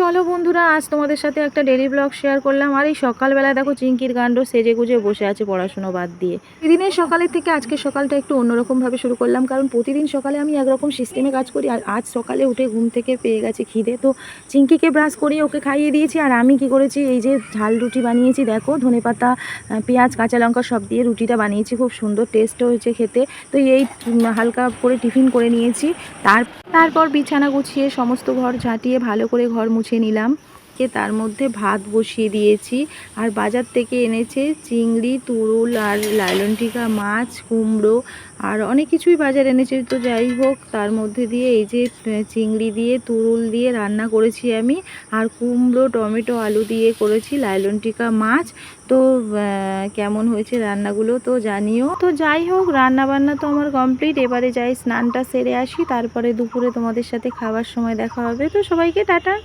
চলো বন্ধুরা, আজ তোমাদের সাথে একটা ডেলি ব্লগ শেয়ার করলাম। আর এই সকালবেলা দেখো চিঙ্কির কাণ্ড, সেজে গুজে বসে আছে পড়াশুনো বাদ দিয়ে। প্রতিদিনের সকালের থেকে আজকের সকালটা একটু অন্যরকমভাবে শুরু করলাম, কারণ প্রতিদিন সকালে আমি একরকম সিস্টেমে কাজ করি। আর আজ সকালে উঠে ঘুম থেকে পেয়ে গেছে খিদে, তো চিঙ্কিকে ব্রাশ করিয়ে ওকে খাইয়ে দিয়েছি। আর আমি কি করেছি, এই যে ঝাল রুটি বানিয়েছি, দেখো ধনেপাতা পেঁয়াজ কাঁচা লঙ্কা সব দিয়ে রুটিটা বানিয়েছি, খুব সুন্দর টেস্ট হয়েছে খেতে। তো এই হালকা করে টিফিন করে নিয়েছি। তারপর বিছানা গুছিয়ে সমস্ত ঘর ঝাঁটিয়ে ভালো করে ঘর মুছে নিলাম। তার মধ্যে ভাত বসিয়ে দিয়েছি। আর বাজার থেকে এনেছে চিংড়ি, তুরুল আর লাইলনটিকা মাছ, কুমড়ো আর অনেক কিছুই বাজার এনেছে। তো যাই হোক, তার মধ্যে দিয়ে এই যে চিংড়ি দিয়ে তুরুল দিয়ে রান্না করেছি আমি। আর কুমড়ো টমেটো আলু দিয়ে করেছি লাইলনটিকা মাছ। তো কেমন হয়েছে রান্নাগুলো তো জানিও। তো যাই হোক, রান্না বান্না তো আমার কমপ্লিট। এবারে যাই স্নানটা সেরে আসি, তারপরে দুপুরে তোমাদের সাথে খাবার সময় দেখা হবে। তো সবাইকে টাটা।